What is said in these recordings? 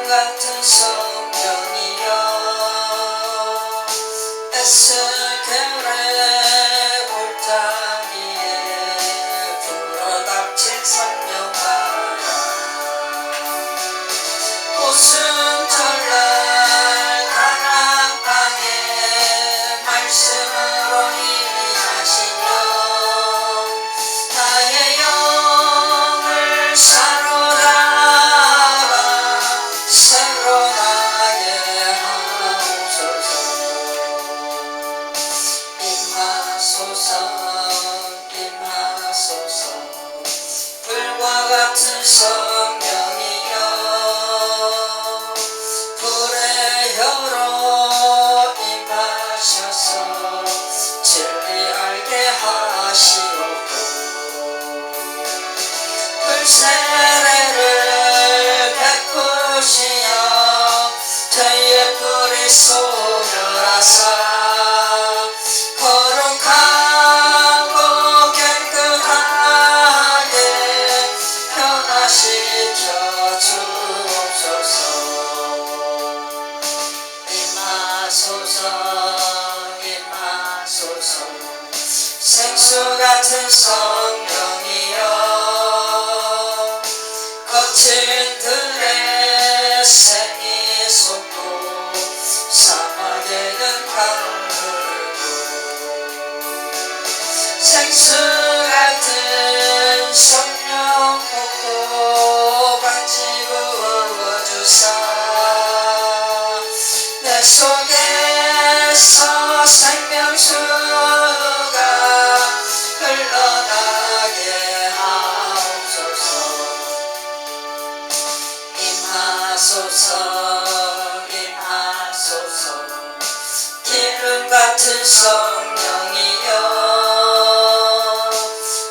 같은 성령이여 애써 겨울의 골짜기에 불어닥친 성령아라 웃음 전날 가난 땅에 말씀으로 일하시며 나의 영을 사로잡아 새로 나게 하옵소서. 임하소서 임하소서 불과 같은 성령이여 불의 혀로 임하셔서 진리 알게 하시옵고 불세례를 베푸시어 저희의 뿌리 소멸하사 거룩하고 깨끗하게 변화시켜 주옵소서. 임하소서 임하소서 생수 같은 성령이여 거친 들에 샘이 솟고 사막에는 강물고 생수 같은 성령 붓고 같이 부어주사 내 속에서 생명수가 흘러나게 하옵소서. 임하소서 임하소서 기름 같은 성령이여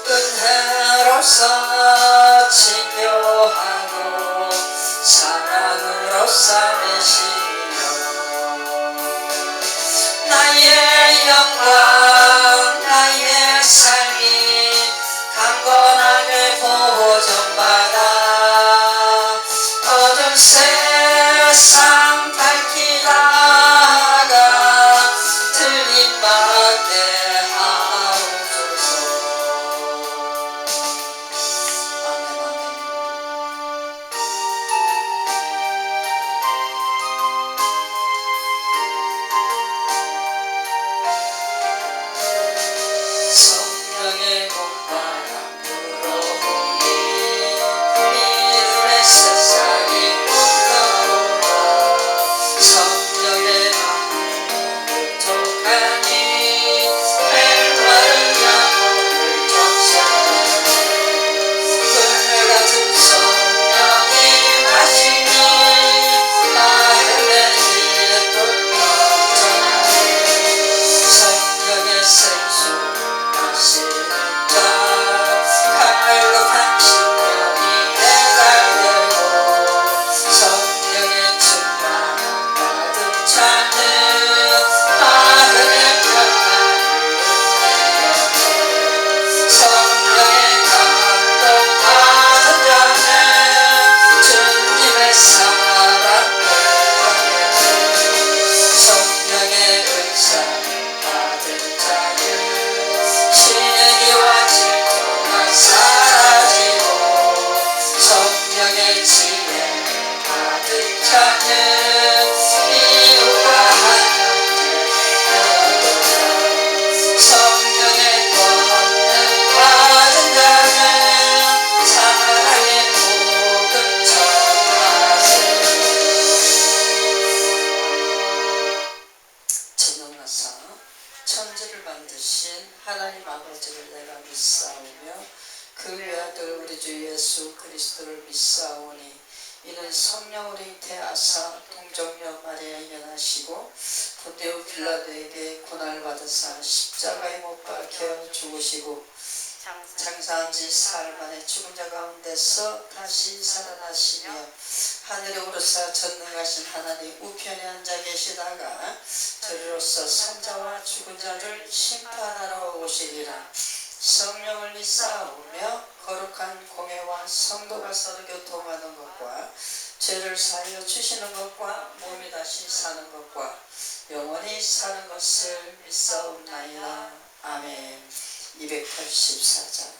은혜로서 치료하고 사랑으로 싸매시며 나의 영광 나의 삶이 강건하게 보존받아 어두운 세상 밝히다가 틀림받게 하옵소서. 아멘 아멘. 성령의 공바람 불어오니 믿음의 새싹이 웃어오고 성령의 마음을 부족하니 메마른 영혼을 적셔 불매 같은 성령이 마시니 마헬레이 불러자 성령의 생수 마시는 자 갈급한 심령이 해갈되고 성령의 충만함 가득 차는 마음의 평안을 누리며 성령의 감동 받은 자는 주님의 사랑을 성령의 은사를 받은 자는 시기와 질투가 사라지고 성령의 지혜를 받은 자는 이웃과 하나님을 배우고 성령의 권능 받은 자는 사랑의 복음 전하세. 진노나사 천지를 만드신 하나님 아버지를 내가 믿사오며 그 외아들 우리 주 예수 그리스도를 믿사오니 이는 성령으로 잉태하사 동정녀 마리아에 연하시고 본디오 빌라도에게 고난을 받으사 십자가에 못 박혀 죽으시고 장사한 지 사흘 만에 죽은 자 가운데서 다시 살아나시며 하늘에 오르사 전능하신 하나님 우편에 앉아 계시다가 저리로서 산자와 죽은 자를 심판하러 오시리라. 성령을 믿사오며 거룩한 공예와 성도가 서로 교통하는 것과 죄를 사하여 주시는 것과 몸이 다시 사는 것과 영원히 사는 것을 믿사옵나이다. 아멘. 284장.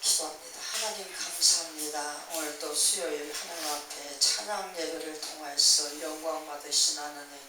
기도합니다. 하나님 감사합니다. 오늘도 수요일 하나님 앞에 찬양 예배를 통해서 영광 받으신 하나님,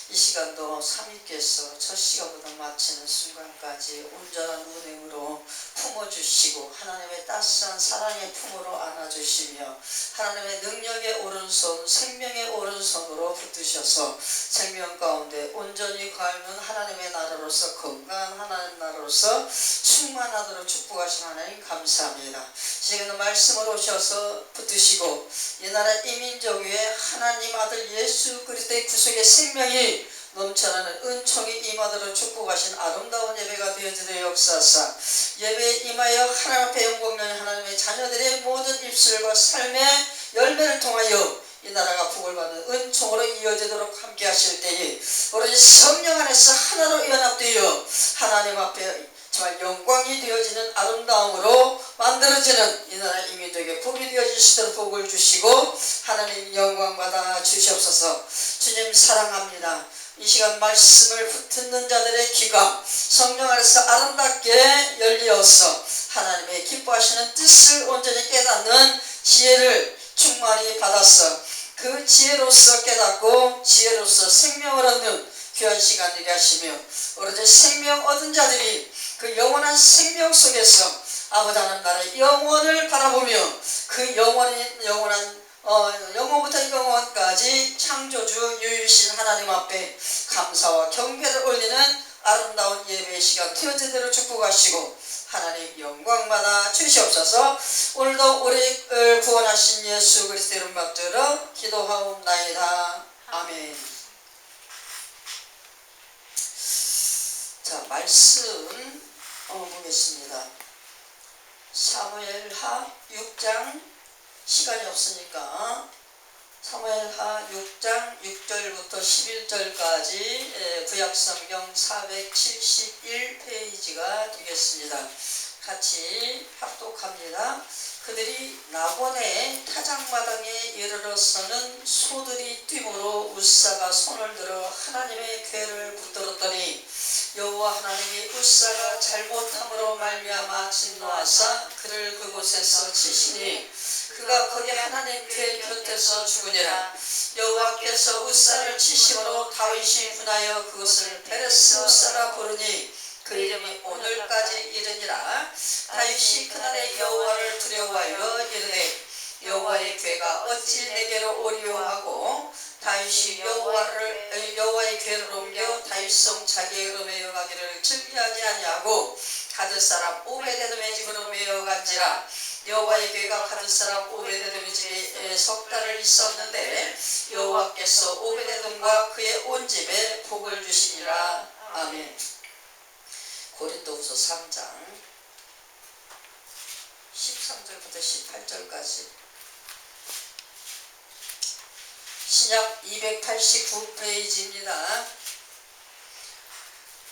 이 시간도 삼위께서 첫 시간부터 마치는 순간까지 온전한 운행으로 품어주시고 하나님의 따스한 사랑의 품으로 안아주시며 하나님의 능력의 오른손, 생명의 오른손으로 붙드셔서 생명 가운데 온전히 가는 하나님의 나라로서, 건강한 하나님 나라로서 충만하도록 축복하신 하나님 감사합니다. 지금도 말씀으로 오셔서 붙드시고 이 나라 이민족 위에 하나님 아들 예수 그리스도의 구속의 생명이 넘쳐나는 은총이 임하도록 축복하신 아름다운 예배가 되어지도록 역사하사 예배에 임하여 하나님 앞에 영광하는 하나님의 자녀들의 모든 입술과 삶의 열매를 통하여 이 나라가 복을 받는 은총으로 이어지도록 함께 하실 때에 오로지 성령 안에서 하나로 연합되어 하나님 앞에 정말 영광이 되어지는 아름다움으로 만들어지는 이 나라 이민족의 복이 되어지시도록 복을 주시고 하나님 영광 받아 주시옵소서. 주님 사랑합니다. 이 시간 말씀을 듣는 자들의 귀가 성령 안에서 아름답게 열리어서 하나님의 기뻐하시는 뜻을 온전히 깨닫는 지혜를 충만히 받아서 그 지혜로서 깨닫고 지혜로서 생명을 얻는 귀한 시간 되게 하시며 오로지 생명 얻은 자들이 그 영원한 생명 속에서 아버지 하나님 나라의 영원을 바라보며 그 영원한 영원부터 영원까지 창조주 유일신 하나님 앞에 감사와 경배를 올리는 아름다운 예배의 시간 되어지도록 축복하시고 하나님 영광받아 주시옵소서. 오늘도 우리를 구원하신 예수 그리스도의 이름 받들어 기도하옵나이다. 아멘. 자, 말씀 보겠습니다. 사무엘하 6장, 시간이 없으니까 사무엘하 6장 6절부터 11절까지 구약성경 471페이지가 되겠습니다. 같이 합독합니다. 그들이 나본의 타작마당에 이르러서는 소들이 뛰므로 웃사가 손을 들어 하나님의 궤를 붙들었더니 여호와 하나님이 웃사가 잘못함으로 말미암아 진노하사 그를 그곳에서 치시니 그가 거기 하나님 궤 곁에서 죽으니라. 여호와께서 웃사를 치심으로 다윗이 분하여 그것을 베레스 웃사라 부르니 그 이름이 오늘까지 이르니라. 다윗이 그날에 여호와를 두려워하여 이르되 여호와의 궤가 어찌 내게로 오리오 하고 다윗이 여호와의 궤를 옮겨 다윗성 자기의 이름에 여가기를 즐기하지 아니하고 가드 사람 오베데돔의 집으로 메어간지라. 여호와의 궤가 가드 사람 오베데돔의 집에 석 달을 있었는데 여호와께서 오베데돔과 그의 온 집에 복을 주시니라. 아멘. 고린도후서 3장 13절부터 18절까지 신약 289페이지입니다.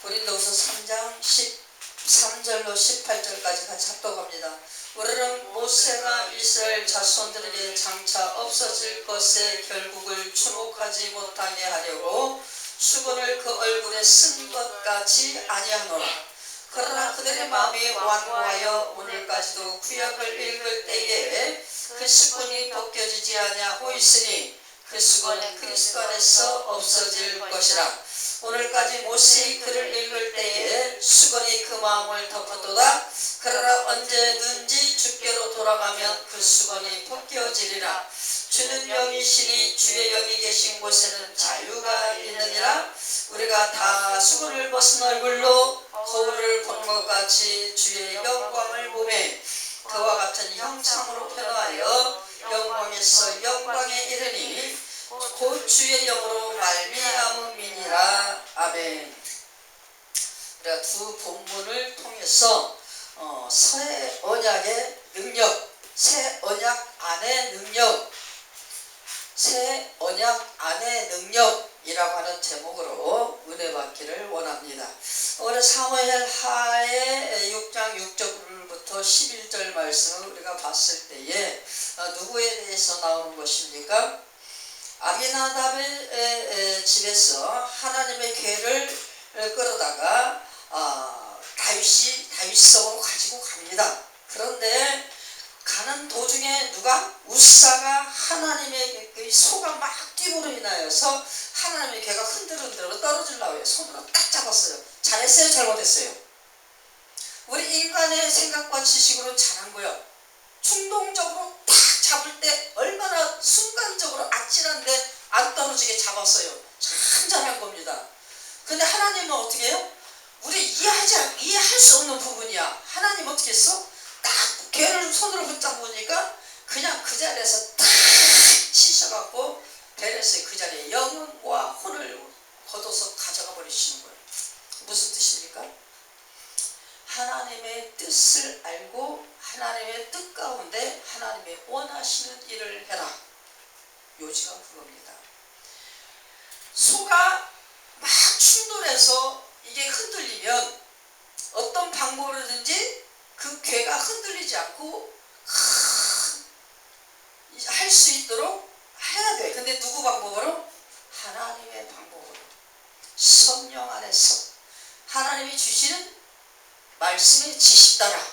고린도후서 3장 13절로 18절까지 같이 합독합니다. 우리는 모세가 이스라엘 자손들에게 장차 없어질 것에 결국을 주목하지 못하게 하려고 수건을 그 얼굴에 쓴 것 같이 아니하노라. 그러나 그들의 마음이 완고하여 오늘까지도 구약을 읽을 때에 그 수건이 벗겨지지 아니하고 있으니 그 수건은 그리스도 안에서 없어질 것이라. 오늘까지 모세의 글을 읽을 때에 수건이 그 마음을 덮었도다. 그러나 언제든지 주께로 돌아가면 그 수건이 벗겨지리라. 주는 영이시니 주의 영이 계신 곳에는 자유가 있느니라. 우리가 다 수건을 벗은 얼굴로 거울을 보는 것 같이 주의 영광을 보매 그와 같은 형상으로 변화하여 영광에서 영광에 이르니 곧 주의 영으로 말미암음이니라. 아멘. 우리가 두 본문을 통해서 새 언약의 능력, 새 언약 안의 능력, 새 언약 안의 능력이라고 하는 제목으로 은혜 받기를 원합니다. 오늘 사무엘 하의 6장 6절부터 11절 말씀을 우리가 봤을 때에 누구에 대해서 나오는 것입니까? 아비나답의 집에서 하나님의 궤를 끌어다가 다윗이 다윗성으로 가지고 갑니다. 그런데 가는 도중에 누가? 웃사가 하나님의 소가 막 뛰므로 인하여서 하나님의 궤가 흔들흔들어 떨어지려고 해요. 손으로 딱 잡았어요. 잘했어요? 잘못했어요? 우리 인간의 생각과 지식으로 잘한 거예요. 충동적으로 딱 잡을 때 얼마나 순간적으로 아찔한데 안 떨어지게 잡았어요. 참 잘한 겁니다. 근데 하나님은 어떻게 해요? 우리 이해할 수 없는 부분이야. 하나님 어떻게 했어? 딱 궤를 손으로 붙잡으니까 그냥 그 자리에서 딱 치셔갖고 베레스의 그 자리에 영혼과 혼을 걷어서 가져가 버리시는 거예요. 무슨 뜻입니까? 하나님의 뜻을 알고 하나님의 뜻 가운데 하나님의 원하시는 일을 해라. 요지가 그겁니다. 소가 막 충돌해서 이게 흔들리면 어떤 방법으로든지 그 궤가 흔들리지 않고 할 수 있도록 해야 돼. 근데 누구 방법으로? 하나님의 방법으로. 성령 안에서 하나님이 주시는 말씀의 지식 따라.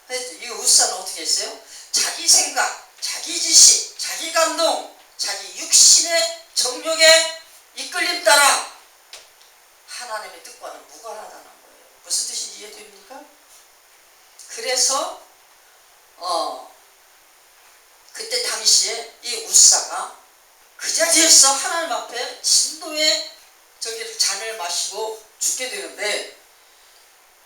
이 웃사는 어떻게 했어요? 자기 생각, 자기 지식, 자기 감동, 자기 육신의 정욕에 이끌림 따라 하나님의 뜻과는 무관하다는 거예요. 무슨 뜻인지 이해됩니까? 그래서 그때 당시에 이 웃사가 그 자리에서 하나님 앞에 진도의 잔을 마시고 죽게 되는데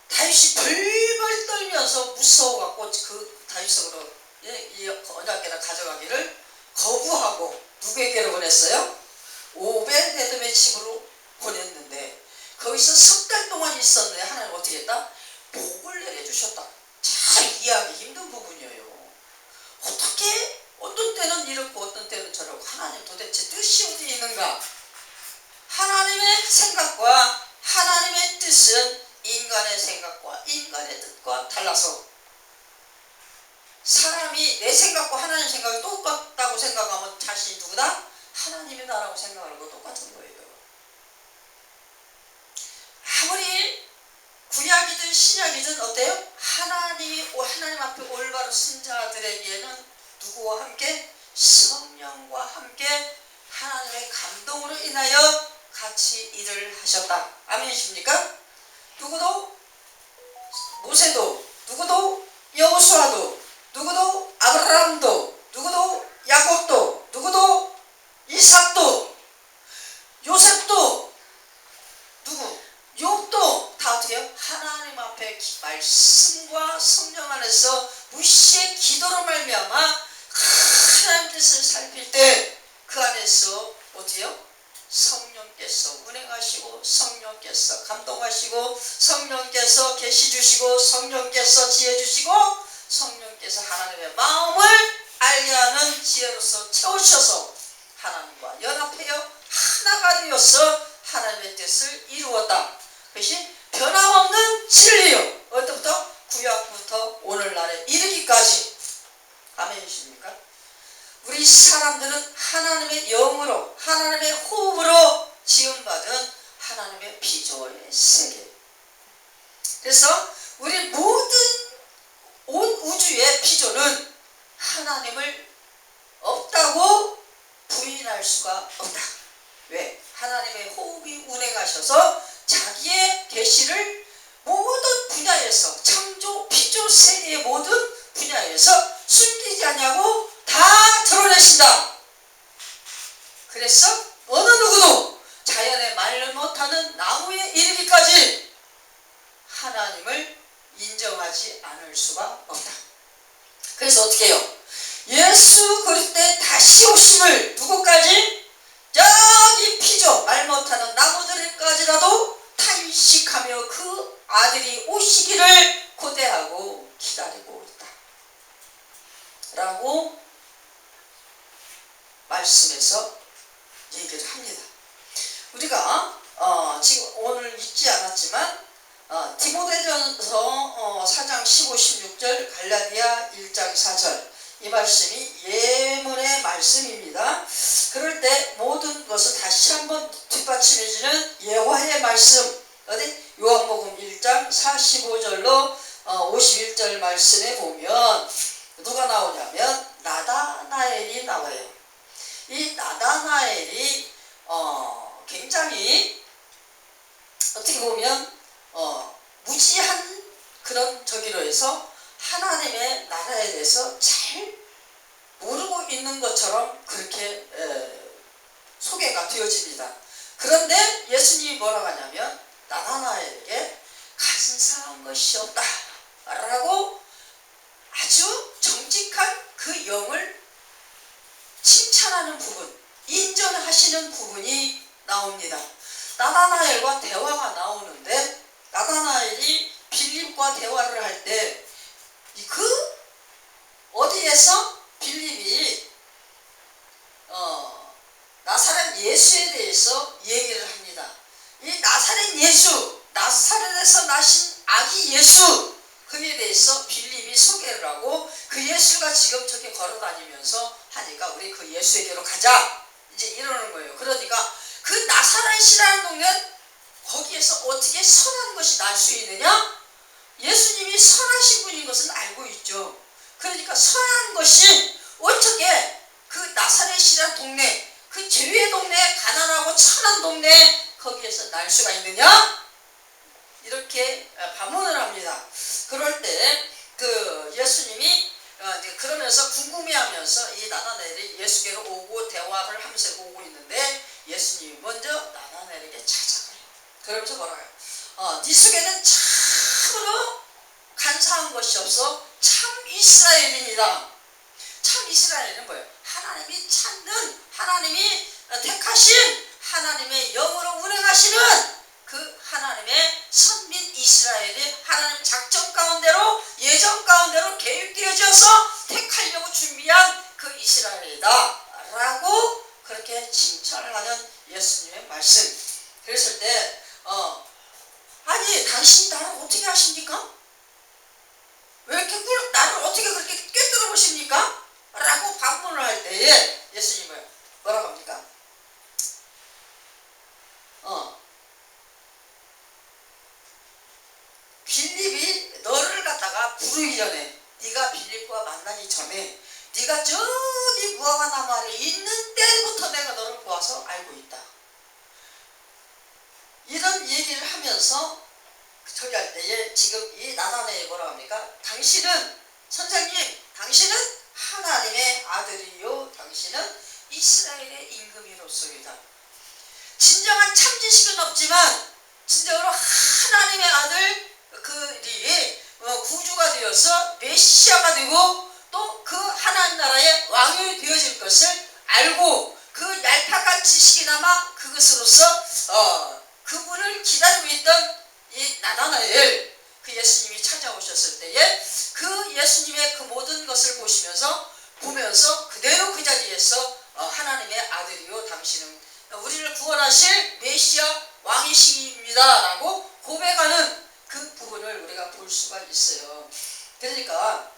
다윗이 벌벌 떨면서 무서워갖고 그 다윗성으로 이 언약궤를 가져가기를 거부하고 누구에게로 보냈어요? 오벳에돔의 집으로 보냈는데 거기서 석 달 동안 있었는데 하나님 어떻게 했다? 복을 내려주셨다. 참 이해하기 힘든 부분이에요. 어떻게 어떤 때는 이렇고 어떤 때는 저렇고 하나님 도대체 뜻이 어디 있는가? 하나님의 생각과 하나님의 뜻은 인간의 생각과 인간의 뜻과 달라. 된다라고 생각하는 거 똑같은 거예요. 아무리 구약이든 신약이든 어때요? 하나님 앞에 올바로 쓴 자들에게는 누구와 함께? 성령과 함께 하나님의 감동으로 인하여 같이 일을 하셨다. 아멘이십니까? 누구도 모세도, 누구도 여호수아도, 누구도 아브라함도, 누구도 야곱도, 누구도 이삭도, 요셉도, 누구 욥도 다 어떻게 해요? 하나님 앞에 말씀과 성령 안에서 무시의 기도로 말미암아 하나님 뜻을 살필 때 그 안에서 어떻게 해요? 성령께서 운행하시고, 성령께서 감동하시고, 성령께서 계시 주시고, 성령께서 지혜 주시고, 성령께서 하나님의 마음을 알게 하는 지혜로서 채우셔서 하나님과 연합하여 하나가 되어서 하나님의 뜻을 이루었다. 그것이 변함없는 진리요. 어디부터? 구약부터 오늘날에 이르기까지. 아멘이십니까? 우리 사람들은 하나님의 영으로, 하나님의 호흡으로 지음받은 하나님의 피조의 세계. 그래서 우리 모든 온 우주의 피조는 하나님을 없다고 부인할 수가 없다. 왜? 하나님의 호흡이 운행하셔서 자기의 계시를 모든 분야에서, 창조 피조 세계의 모든 분야에서 숨기지 않냐고 다 드러내신다. 그래서 어느 누구도 자연의 말을 못하는 나무에 이르기까지 하나님을 인정하지 않을 수가 없다. 그래서 어떻게 해요? 예수 그리스도의 다시 오심을 누구까지? 저기 피조 말 못하는 나무들까지라도 탄식하며 그 아들이 오시기를 고대하고 기다리고 있다 라고 말씀에서 얘기를 합니다. 우리가 지금 오늘 읽지 않았지만 디모데전서 4장 15, 16절, 갈라디아 1장 4절 이 말씀이 예문의 말씀입니다. 그럴 때 모든 것을 다시 한번 뒷받침해주는 예화의 말씀, 어디? 요한복음 1장 45절로 51절 말씀에 보면 누가 나오냐면 나다나엘이 나와요. 이 나다나엘이 굉장히 어떻게 보면 무지한 그런 저기로 해서 하나님의 나라에 대해서 잘 모르고 있는 것처럼 그렇게 소개가 되어집니다. 그런데 예수님이 뭐라고 하냐면 나다나엘에게 간사한 것이 없다 라고 아주 정직한 그 영을 칭찬하는 부분, 인정하시는 부분이 나옵니다. 나다나엘과 대화가 나오는데 나다나엘이 빌립과 대화를 할 때 그 어디에서 빌립이 나사렛 예수에 대해서 얘기를 합니다. 이 나사렛 예수, 나사렛에서 나신 아기 예수, 그에 대해서 빌립이 소개를 하고 그 예수가 지금 저렇게 걸어다니면서 하니까 우리 그 예수에게로 가자 이제 이러는 거예요. 그러니까 그 나사렛이라는 동네는 거기에서 어떻게 선한 것이 날 수 있느냐? 예수님이 선하신 분인 것은 알고 있죠. 그러니까 선한 것이 어떻게 그 나사렛이라는 동네, 그 죄의 동네, 가난하고 천한 동네 거기에서 날 수가 있느냐? 이렇게 반문을 합니다. 그럴 때 그 예수님이 그러면서 궁금해하면서 이 나다나엘이 예수께로 오고 대화를 하면서 오고 있는데 예수님이 먼저 나다나엘에게 찾아가요. 그러면서 뭐라고 해요? 네 속에는 참으로 간사한 것이 없어 참 이스라엘입니다. 참 이스라엘은 뭐예요? 하나님이 찾는, 하나님이 택하신, 하나님의 영으로 운행하시는 그 하나님의 선민 이스라엘이 하나님 작전 가운데로, 예정 가운데로 계획되어져서 택하려고 준비한 그 이스라엘이다 라고 그렇게 칭찬을 하는 예수님의 말씀. 그랬을 때 아니 당신이 나를 어떻게 아십니까? 왜 이렇게 나를 어떻게 그렇게 꿰뚫어 보십니까? 라고 반문을 할 때에 예수님은 뭐라고 합니까? 전에, 네가 빌립보와 만나기 전에, 네가 저기 무화과 나무 아래 있는 때부터 내가 너를 보아서 알고 있다. 이런 얘기를 하면서 처리할 때에 지금 이 나단에 뭐라고 합니까? 당신은, 선생님, 당신은 하나님의 아들이요, 당신은 이스라엘의 임금이로소이다. 진정한 참지식은 없지만 진정으로 하나님의 아들 그들이 구주가 되어서 메시아가 되고 또 그 하나님 나라의 왕이 되어질 것을 알고 그 얄팍한 지식이나마 그것으로서 그분을 기다리고 있던 이 나다나엘, 그 예수님이 찾아오셨을 때에 그 예수님의 그 모든 것을 보면서 그대로 그 자리에서 하나님의 아들이요, 당신은 우리를 구원하실 메시아 왕이십니다 라고 고백하는 그 부분을 우리가 볼 수가 있어요. 그러니까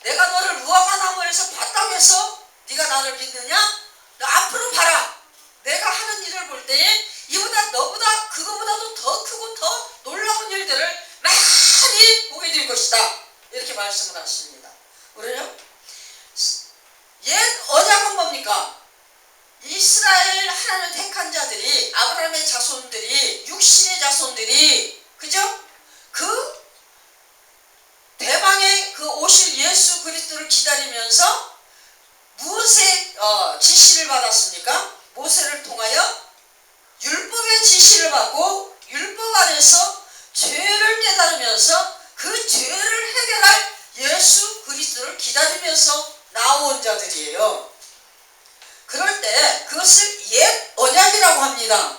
내가 너를 무화과 나무에서 봤다고 해서 네가 나를 믿느냐? 너 앞으로 봐라. 내가 하는 일을 볼 때에 이보다 너보다 그거보다도 더 크고 더 놀라운 일들을 많이 보게 될 것이다. 이렇게 말씀을 하십니다. 그래요? 옛 언약은 뭡니까? 이스라엘 하나님을 택한 자들이, 아브라함의 자손들이, 육신의 자손들이, 그죠? 그 대방에 그 오실 예수 그리스도를 기다리면서 무엇의 지시를 받았습니까? 모세를 통하여 율법의 지시를 받고 율법 안에서 죄를 깨달으면서 그 죄를 해결할 예수 그리스도를 기다리면서 나온 자들이에요. 그럴 때 그것을 옛 언약이라고 합니다.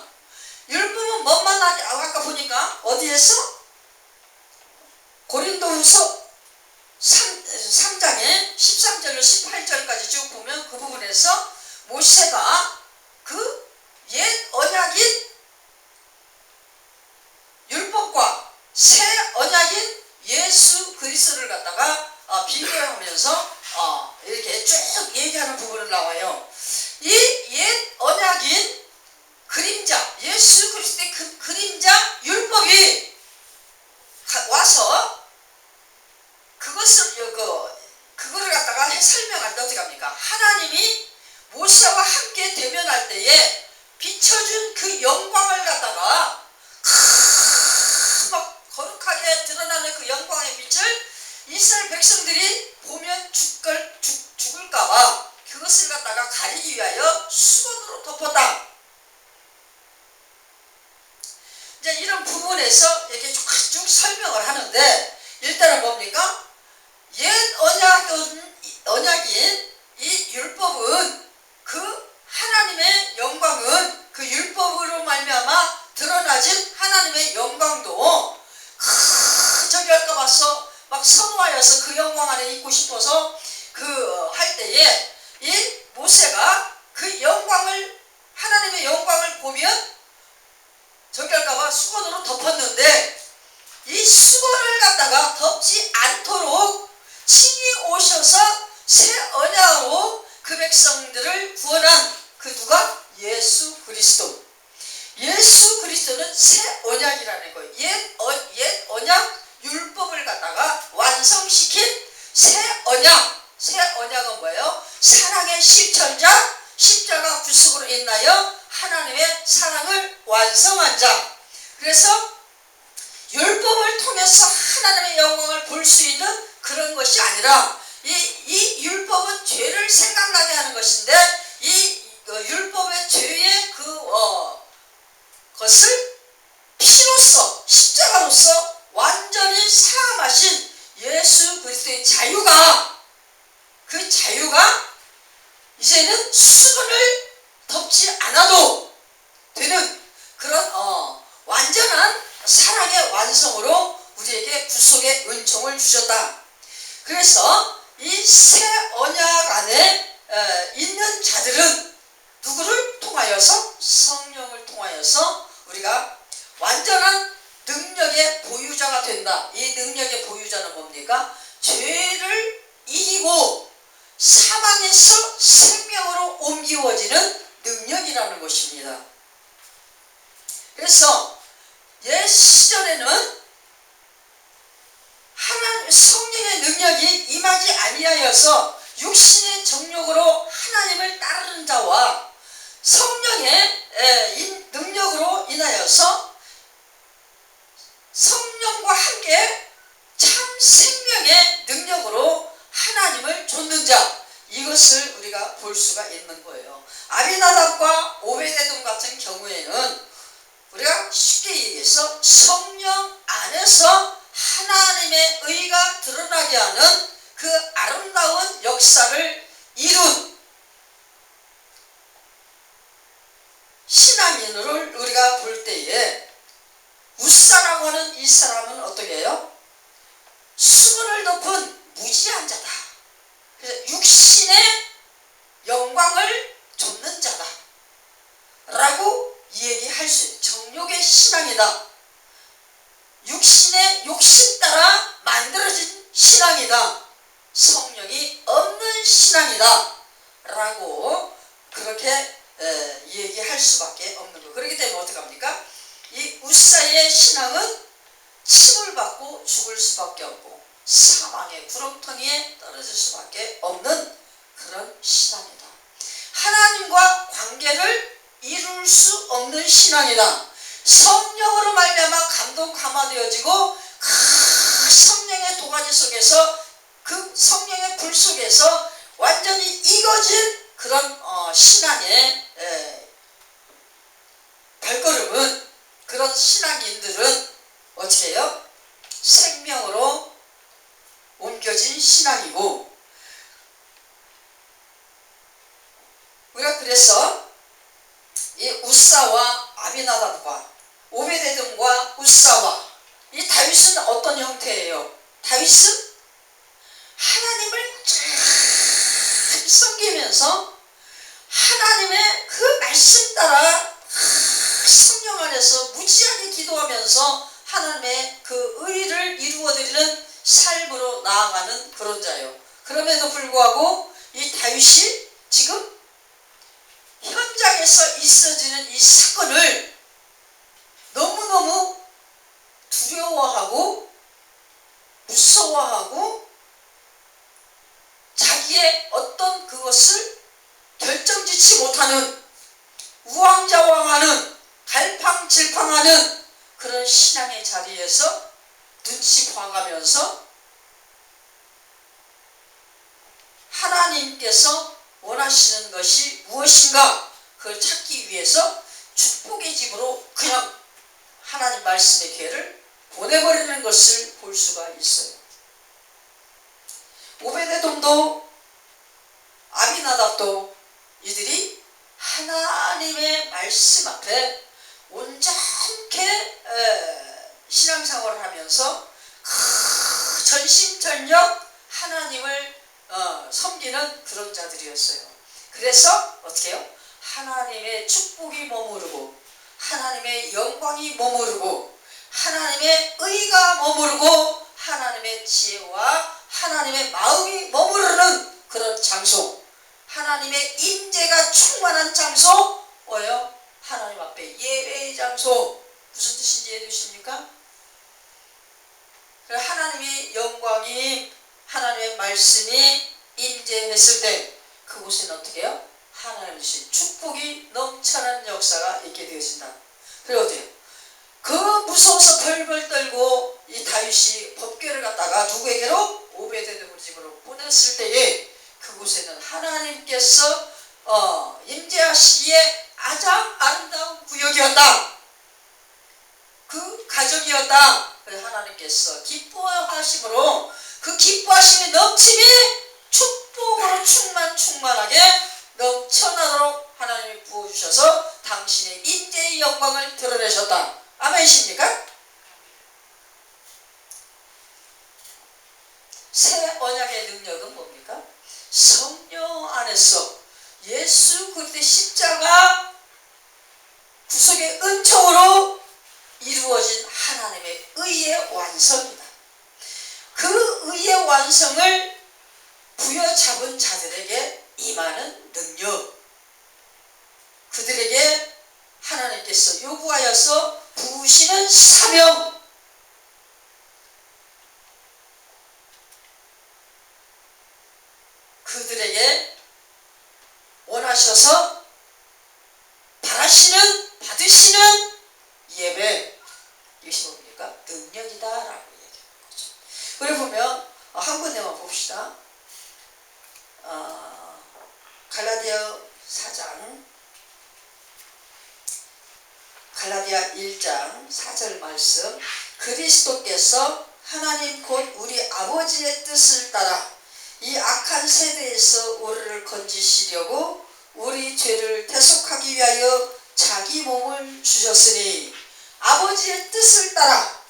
율법은 뭐만 아까 보니까 어디에서? 고린도후서 3장에 13절로 18절까지 쭉 보면 그 부분에서 모세가 그 옛 언약인 율법과 새 언약인 예수 그리스도를 갖다가 비교하면서 이렇게 쭉 얘기하는 부분을 나와요. 이 옛 언약인 그림자, 예수 그리스도의 그 그림자 율법이 와서 그거를 갖다가 설명할 때 어떻게 합니까? 하나님이 모세와 함께 대면할 때에 비춰준 그 영광을 갖다가 막 거룩하게 드러나는 그 영광의 빛을 이스라엘 백성들이 보면 죽을까봐 그것을 갖다가 가리기 위하여 수건으로 덮었다. 이제 이런 부분에서 이렇게 쭉 설명을 하는데, 일단은 뭡니까? 옛 언약인 이 율법은 그 하나님의 영광은 그 율법으로 말미암아 드러나진 하나님의 영광도 저기 할까 봐서 막 선호하여서 그 영광 안에 있고 싶어서 할 때에 이 모세가 그 영광을, 하나님의 영광을 보면 저기 할까봐 수건으로 덮었는데, 이 수건을 갖다가 덮지 않도록 친히 오셔서 새 언약으로 그 백성들을 구원한 그 누가? 예수 그리스도. 예수 그리스도는 새 언약이라는 거예요. 옛 언약 율법을 갖다가 완성시킨 새 언약. 새 언약은 뭐예요? 사랑의 실천자, 십자가 구속으로 인하여 하나님의 사랑을 완성한 자. 그래서 율법을 통해서 하나님의 영광을 볼 수 있는 그런 것이 아니라 이 율법은 죄를 생각나게 하는 것인데, 이 율법의 죄의 것을 피로써, 십자가로서 완전히 사함하신 예수 그리스도의 자유가, 그 자유가 이제는 수건을 덮지 않아도 되는 그런 완전한 사랑의 완성으로 우리에게 구속의 은총을 주셨다. 그래서 이 새 언약 안에 있는 자들은 누구를 통하여서? 성령을 통하여서 우리가 완전한 능력의 보유자가 된다. 이 능력의 보유자는 뭡니까? 죄를 이기고 사망에서 생명으로 옮기워지는 능력이라는 것입니다. 그래서 옛 시절에는 하나님 성령의 능력이 임하지 아니하여서 육신의 정욕으로 하나님을 따르는 자와 성령의 능력으로 인하여서 성령과 함께 참 생명의 능력으로 하나님을 좇는 자, 이것을 우리가 볼 수가 있는 거예요. 아비나답과 오베데돔 같은 경우에는 우리가 쉽게 얘기해서 성령 안에서 하나님의 의가 드러나게 하는 그 아름다운 역사를 이룬 신앙인을 우리가 볼 때에, 웃사라고 하는 이 사람은 어떻게 해요? 수건을 덮은 무지한 자다. 그래서 육신의 영광을 좇는 자다 라고 얘기할 수 있어요. 정욕의 신앙이다. 육신의 욕심 따라 만들어진 신앙이다. 성령이 없는 신앙이다 라고 그렇게 얘기할 수밖에 없는 거예요. 그렇기 때문에 어떡합니까? 이 웃사의 신앙은 침을 받고 죽을 수밖에 없고 사망의 구렁텅이에 떨어질 수밖에 없는 그런 신앙이다. 하나님과 관계를 이룰 수 없는 신앙이다. 성령으로 말미암아 감동 감화되어지고 그 성령의 도가니 속에서, 그 성령의 불 속에서 완전히 익어진 그런 신앙의 발걸음은, 그런 신앙인들은 어떻게 해요? 생명으로 옮겨진 신앙이고, 우리가 그래서 이 웃사와 아비나답과 오베데돔과 웃사와 이 다윗은 어떤 형태예요? 다윗은 하나님을 잘 섬기면서 하나님의 그 말씀 따라 성령 안에서 무지하게 기도하면서 하나님의 그 의를 이루어드리는 삶으로 나아가는 그런 자예요. 그럼에도 불구하고 이 다윗이 지금 현장에서 있어지는 이 사건을 너무너무 두려워하고 무서워하고 자기의 어떤 그것을 결정짓지 못하는, 우왕좌왕하는, 갈팡질팡하는 그런 신앙의 자리에서 눈치 봐가면서 하나님께서 원하시는 것이 무엇인가, 그걸 찾기 위해서 축복의 집으로 그냥 하나님 말씀의 기회를 보내버리는 것을 볼 수가 있어요. 오베데돔도 아비나답도 이들이 하나님의 말씀 앞에 온전케 신앙생활을 하면서 전심전력 하나님을 섬기는 그런 자들이었어요. 그래서 어떻게 해요? 하나님의 축복이 머무르고 하나님의 영광이 머무르고 하나님의 의가 머무르고 하나님의 지혜와 하나님의 마음이 머무르는 그런 장소, 하나님의 임재가 충만한 장소, 뭐예요? 하나님 앞에 예배의 장소. 무슨 뜻인지 이해해 주십니까? 하나님의 영광이, 하나님의 말씀이 임재했을 때 그곳에는 어떻게 해요? 하나님 주신 축복이 넘쳐나는 역사가 있게 되어진다. 그리고 어때요? 그 무서워서 벌벌 떨고 이 다윗이 법궤를 갖다가 누구에게로? 오베데돔 집으로 보냈을 때에 그곳에는 하나님께서 임재하시기에 가장 아름다운 구역이었다. 그 가정이었다. 그래서 하나님께서 기뻐하심으로 그 기뻐하심의 넘침이 축복으로 충만하게 넘쳐나도록 하나님이 부어주셔서 당신의 임재의 영광을 드러내셨다. 아멘이십니까? 새 언약의 능력은 뭡니까? 성령 안에서 예수 그리스도의 십자가 구속의 은총으로 이루어진 하나님의 의의 완성이다. 그 의의 완성을 부여잡은 자들에게 임하는 능력, 그들에게 하나님께서 요구하여서 부으시는 사명, 4장 갈라디아 1장 4절 말씀. 그리스도께서 하나님 곧 우리 아버지의 뜻을 따라 이 악한 세대에서 우리를 건지시려고 우리 죄를 대속하기 위하여 자기 몸을 주셨으니, 아버지의 뜻을 따라,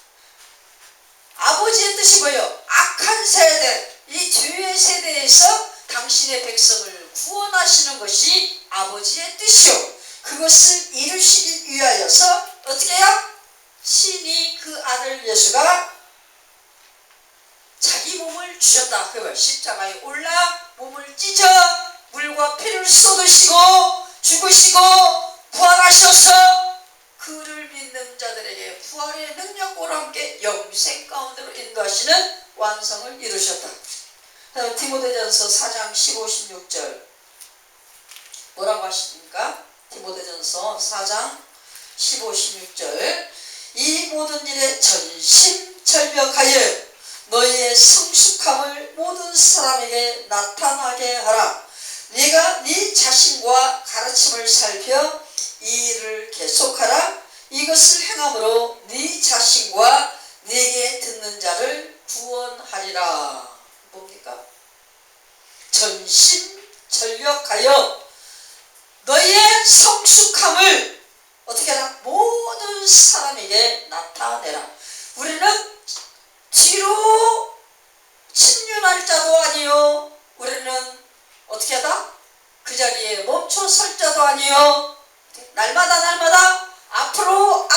아버지의 뜻이 뭐예요? 악한 세대, 이 죄의 세대에서 당신의 백성을 구원하시는 것이 아버지의 뜻이요, 그것을 이루시기 위하여서 어떻게 해요? 신이 그 아들 예수가 자기 몸을 주셨다. 그 십자가에 올라 몸을 찢어 물과 피를 쏟으시고 죽으시고 부활하셔서 그를 믿는 자들에게 부활의 능력과 함께 영생 가운데로 인도하시는 완성을 이루셨다. 디모데전서 4장 15, 16절 뭐라고 하십니까? 디모데전서 4장 15, 16절 이 모든 일에 전심전력하여 너희의 성숙함을 모든 사람에게 나타나게 하라. 네가 네 자신과 가르침을 살펴 이 일을 계속하라. 이것을 행함으로 네 자신과 네게 듣는 자를 구원하리라. 뭡니까? 전심전력하여 너희의 성숙함을 어떻게 하라? 모든 사람에게 나타내라. 우리는 뒤로 침륜할 자도 아니요, 우리는 어떻게 하다? 그 자리에 멈춰 설 자도 아니요, 날마다 앞으로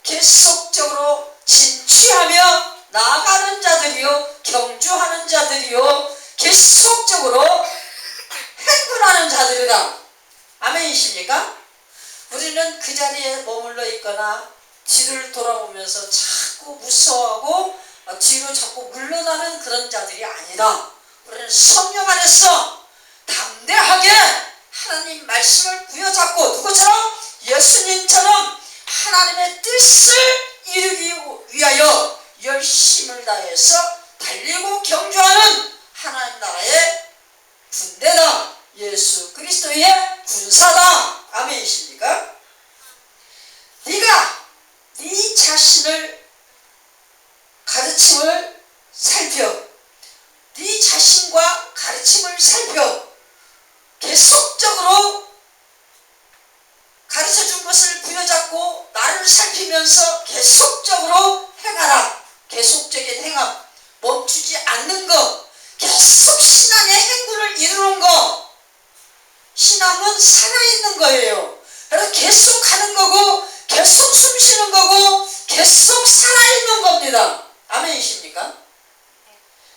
계속적으로 진취하며 나아가는 자들이요, 경주하는 자들이요, 계속적으로 행군하는 자들이다. 아멘이십니까? 우리는 그 자리에 머물러 있거나 뒤를 돌아보면서 자꾸 무서워하고 뒤로 자꾸 물러나는 그런 자들이 아니라, 우리는 성령 안에서 담대하게 하나님 말씀을 부여잡고 누구처럼? 예수님처럼 하나님의 뜻을 이루기 위하여 열심을 다해서 달리고 경주하는 하나님 나라의 군대다. 예수 그리스도의 군사다. 아멘이십니까? 네가 네 자신을 가르침을 살펴, 네 자신과 가르침을 살펴 계속적으로 가르쳐준 것을 부여잡고 나를 살피면서 계속적으로 행하라. 계속적인 행함, 멈추지 않는 것, 계속 신앙의 행군을 이루는 것. 신앙은 살아있는 거예요. 그래서 계속 가는 거고 계속 숨쉬는 거고 계속 살아있는 겁니다. 아멘이십니까?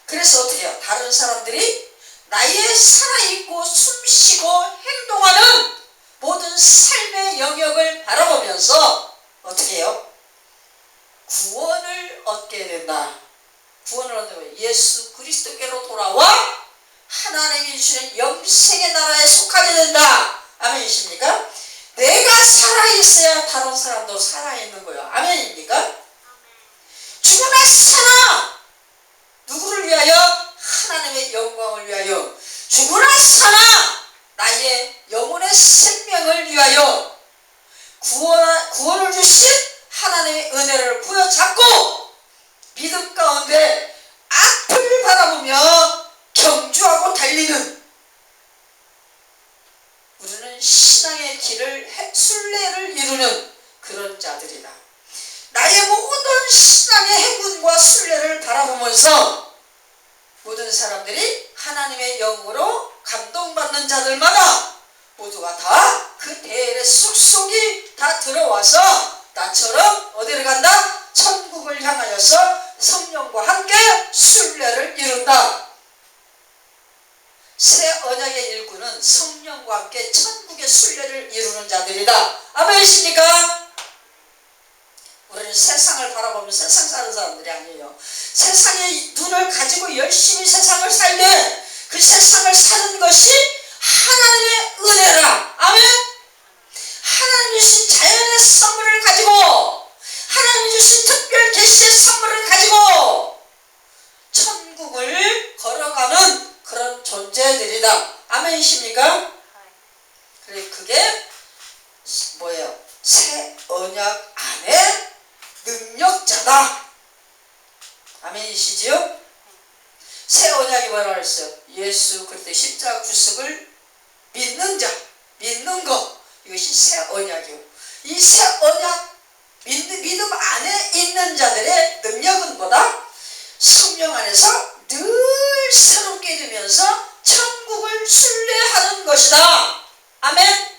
그래서 어떻게 해요? 다른 사람들이 나의 살아있고 숨쉬고 행동하는 모든 삶의 영역을 바라보면서 어떻게 해요? 구원을 얻게 된다. 구원을 얻는 거예요. 예수 그리스도께로 돌아와 하나님이 주시는 영생의 나라에 속하게 된다. 아멘이십니까? 내가 살아있어야 다른 사람도 살아있는 거예요. 아멘입니까? 죽으나 사나 누구를 위하여? 하나님의 영광을 위하여. 죽으나 사나 나의 영혼의 생명을 위하여 구원을 주신 하나님의 은혜를 부여잡고 믿음 가운데 앞을 바라보며 경주하고 달리는, 우리는 신앙의 길을 순례를 이루는 그런 자들이다. 나의 모든 신앙의 행군과 순례를 바라보면서 모든 사람들이 하나님의 영으로 감동받는 자들마다 모두가 다 그 대의 쑥쑥이 다 들어와서 나처럼 어디를 간다? 천국을 향하여서 성령과 함께 순례를 이룬다. 새 언약의 일꾼은 성령과 함께 천국의 순례를 이루는 자들이다. 아멘이십니까? 우리는 세상을 바라보면 세상 사는 사람들이 아니에요. 세상의 눈을 가지고 열심히 세상을 살되 그 세상을 사는 것이 하나님의 은혜라. 아멘. 하나님 주신 자연의 선물을 가지고, 하나님 주신 특별 계시의 선물을 가지고 천국을 걸어가는 그런 존재들이다. 아멘이십니까? 자다. 아멘이시지요? 새 언약이 뭐라 그랬어요? 예수 그리스도의 십자가 구속을 믿는 자, 믿는 것, 이것이 새 언약이요. 이 새 언약 믿음 안에 있는 자들의 능력은 뭐다? 성령 안에서 늘 새롭게 되면서 천국을 순례하는 것이다. 아멘.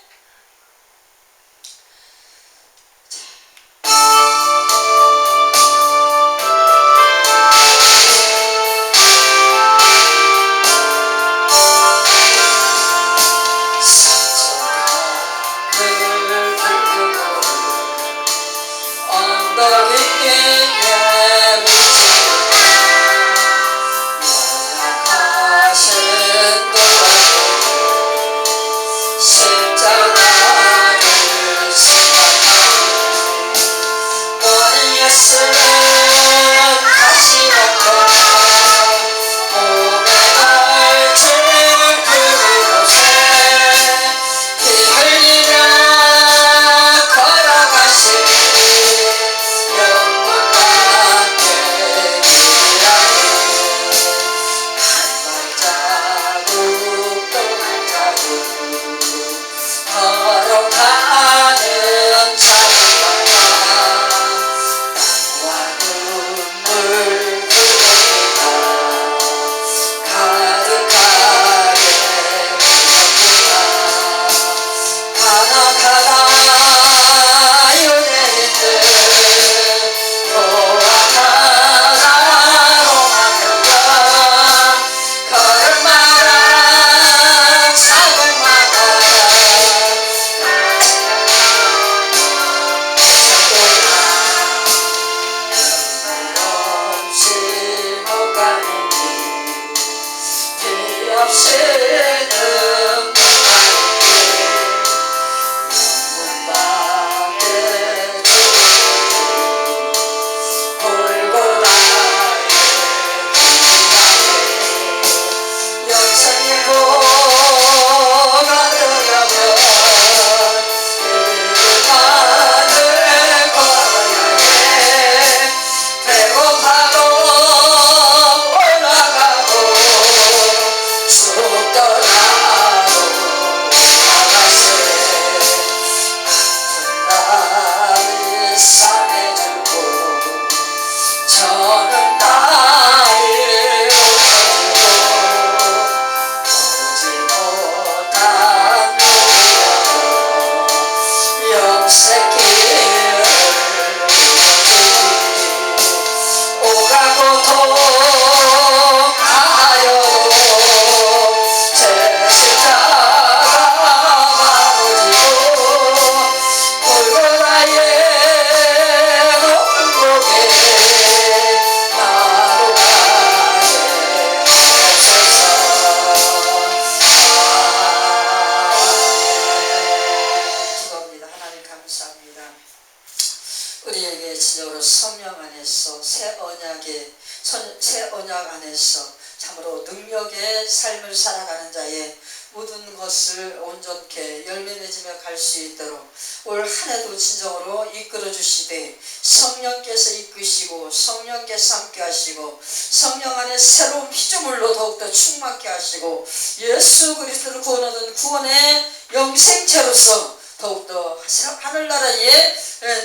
새 언약 안에서 참으로 능력의 삶을 살아가는 자의 모든 것을 온전케 열매 맺으며 갈 수 있도록 올 한 해도 진정으로 이끌어 주시되 성령께서 이끄시고 성령께서 함께 하시고 성령 안에 새로운 피조물로 더욱더 충만케 하시고 예수 그리스도를 구원하는 구원의 영생체로서 더욱더 하늘나라의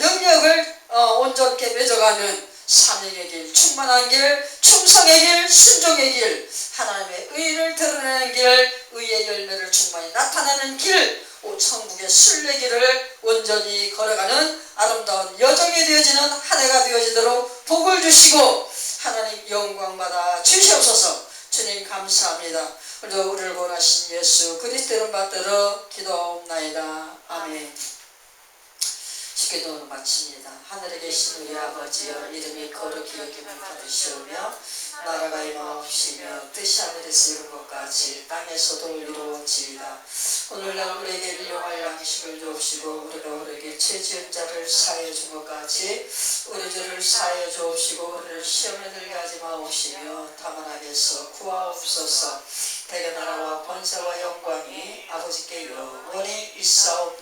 능력을 온전케 맺어가는 사명의 길, 충만한 길, 충성의 길, 순종의 길, 하나님의 의를 드러내는 길, 의의 열매를 충만히 나타내는 길, 천국의 순례길을 온전히 걸어가는 아름다운 여정이 되어지는 한 해가 되어지도록 복을 주시고 하나님 영광받아 주시옵소서. 주님 감사합니다. 오늘도 우리를 구원하신 예수 그리스도 이름 받들어 기도옵나이다. 아멘. 기도를 마칩니다. 하늘에 계신 우리 아버지여, 이름이 거룩히 여김을 받으시오며 나라가 임하옵시며 뜻이 하늘에서 이룬 것 같이 땅에서도 이루어지이다. 오늘날 우리에게 일용할 양식을 주옵시고 우리가 우리에게 죄 지은 자를 사하여 준 것 같이 우리 죄를 사하여 주옵시고 우리를 시험에 들게 하지 마옵시며 다만 악에서 구하옵소서. 대개 나라와 번세와 영광이 아버지께 영원히 있사옵나이다.